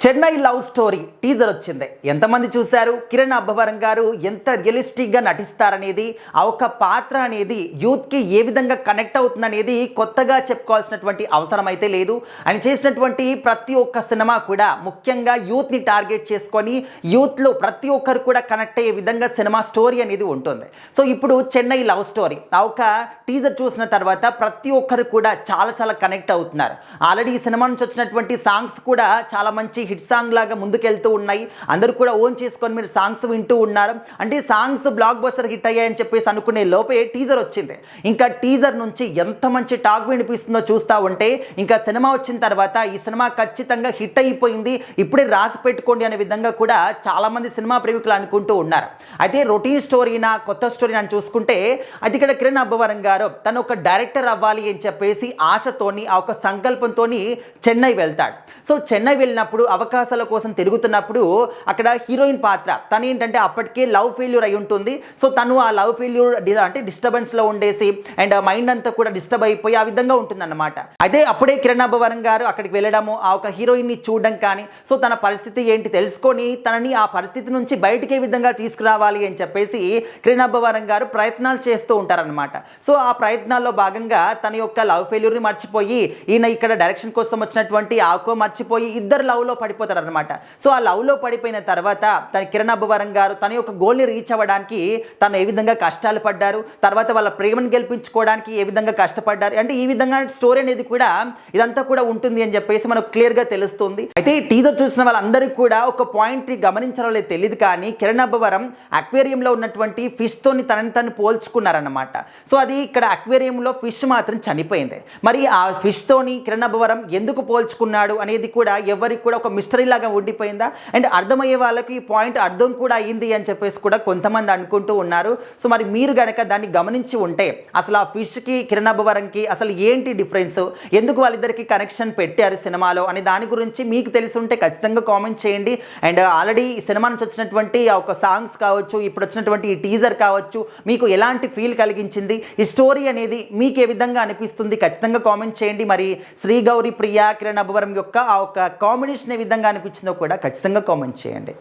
Chennai love story teaser వచ్చింది. ఎంతమంది చూశారు? కిరణ్ అబ్బవరం గారు ఎంత రియలిస్టిక్గా నటిస్తారనేది, ఆ ఒక పాత్ర అనేది యూత్కి ఏ విధంగా కనెక్ట్ అవుతుందనేది కొత్తగా చెప్పుకోవాల్సినటువంటి అవసరం అయితే లేదు. ఆయన చేసినటువంటి ప్రతి ఒక్క సినిమా కూడా ముఖ్యంగా యూత్ని టార్గెట్ చేసుకొని యూత్లో ప్రతి ఒక్కరు కూడా కనెక్ట్ అయ్యే విధంగా సినిమా స్టోరీ అనేది ఉంటుంది. సో ఇప్పుడు చెన్నై లవ్ స్టోరీ ఆ ఒక టీజర్ చూసిన తర్వాత ప్రతి ఒక్కరు కూడా చాలా కనెక్ట్ అవుతున్నారు. ఆల్రెడీ ఈ సినిమా నుంచి వచ్చినటువంటి సాంగ్స్ కూడా చాలా మంచి హిట్ సాంగ్ లాగా ముందుకెళ్తూ ఉన్నాయి. అందరూ కూడా ఓన్ చేసుకొని మీరు సాంగ్స్ వింటూ ఉన్నారు. అంటే సాంగ్స్ బ్లాక్ బస్టర్ హిట్ అయ్యాయని చెప్పేసి అనుకునే లోపే టీజర్ వచ్చింది. ఇంకా టీజర్ నుంచి ఎంత మంచి టాక్ వినిపిస్తుందో చూస్తూ ఉంటే ఇంకా సినిమా వచ్చిన తర్వాత ఈ సినిమా ఖచ్చితంగా హిట్ అయిపోయింది, ఇప్పుడే రాసి పెట్టుకోండి అనే విధంగా కూడా చాలామంది సినిమా ప్రేమికులు అనుకుంటూ ఉన్నారు. అయితే రొటీన్ స్టోరీనా కొత్త స్టోరీ అని చూసుకుంటే అది ఇక్కడ కిరణ్ అబ్బవరం గారు తను ఒక డైరెక్టర్ అవ్వాలి అని చెప్పేసి ఆశతోని ఆ ఒక సంకల్పంతోని చెన్నై వెళ్తాడు. సో చెన్నై వెళ్ళినప్పుడు అవకాశాల కోసం తిరుగుతున్నప్పుడు అక్కడ హీరోయిన్ పాత్ర తను ఏంటంటే అప్పటికే లవ్ ఫెయిల్యూర్ అయి ఉంటుంది. సో తను ఆ లవ్ ఫెయిల్యూర్ అంటే డిస్టర్బెన్స్లో ఉండేసి అండ్ మైండ్ అంతా కూడా డిస్టర్బ్ అయిపోయి ఆ విధంగా ఉంటుందన్నమాట. అయితే అప్పుడే కిరణ్ అబ్బవరం గారు అక్కడికి వెళ్ళడము, ఆ ఒక హీరోయిన్ని చూడడం కానీ, సో తన పరిస్థితి ఏంటి తెలుసుకొని తనని ఆ పరిస్థితి నుంచి బయటికి ఏ విధంగా తీసుకురావాలి అని చెప్పేసి కిరణ్ అబ్బవరం గారు ప్రయత్నాలు చేస్తూ ఉంటారనమాట. సో ఆ ప్రయత్నాల్లో భాగంగా తన యొక్క లవ్ ఫెయిల్యూర్ని మర్చిపోయి ఈయన ఇక్కడ డైరెక్షన్ కోసం వచ్చినటువంటి ఆకో మర్చిపోయి ఇద్దరు లవ్లో పడిపోతారు అనమాట. సో ఆ లవ్లో పడిపోయిన తర్వాత తన కిరణ్ అబ్బవరం గారు తన యొక్క గోల్ని రీచ్ అవ్వడానికి తను ఏ విధంగా కష్టాలు పడ్డారు, తర్వాత వాళ్ళ ప్రేమను గెలిపించుకోవడానికి ఏ విధంగా కష్టపడ్డారు, అంటే ఈ విధంగా స్టోరీ అనేది కూడా ఇదంతా కూడా ఉంటుంది అని చెప్పేసి మనకు క్లియర్గా తెలుస్తుంది. అయితే ఈ టీజర్ చూసిన వాళ్ళందరికీ కూడా ఒక పాయింట్ని గమనించాలో లేదు తెలియదు, కానీ కిరణ్ అబ్బవరం అక్వేరియంలో ఉన్నటువంటి ఫిష్తోని తనని తను పోల్చుకున్నారన్నమాట. సో అది ఇక్కడ అక్వేరియంలో ఫిష్ మాత్రం చనిపోయింది. మరి ఆ ఫిష్తోని కిరణ్ అబ్బవరం ఎందుకు పోల్చుకున్నాడు అనేది కూడా ఎవరికి కూడా ఒక మిస్టరీ లాగా ఉండిపోయిందా, అండ్ అర్థమయ్యే వాళ్ళకి ఈ పాయింట్ అర్థం కూడా అయ్యింది అని చెప్పేసి కూడా కొంతమంది అనుకుంటూ ఉన్నారు. సో మరి మీరు గనక దాన్ని గమనించి ఉంటే అసలు ఆ ఫిష్కి కిరణ్ అబ్బవరంకి అసలు ఏంటి డిఫరెన్స్, ఎందుకు వాళ్ళిద్దరికి కనెక్షన్ పెట్టారు సినిమాలో అనే దాని గురించి మీకు తెలిసి ఉంటే ఖచ్చితంగా కామెంట్ చేయండి. అండ్ ఆల్రెడీ ఈ సినిమా నుంచి వచ్చినటువంటి ఒక సాంగ్స్ కావచ్చు, ఇప్పుడు వచ్చినటువంటి ఈ టీజర్ కావచ్చు, మీకు ఎలాంటి ఫీల్ కలిగించింది, ఈ స్టోరీ అనేది మీకు ఏ విధంగా అనిపిస్తుంది ఖచ్చితంగా కామెంట్ చేయండి. మరి శ్రీ గౌరీ ప్రియా కిరణ్ అబ్బవరం యొక్క ఆ ఒక కాంబినేషన్ ఏ విధంగా అనిపించిందో కూడా ఖచ్చితంగా కామెంట్ చేయండి.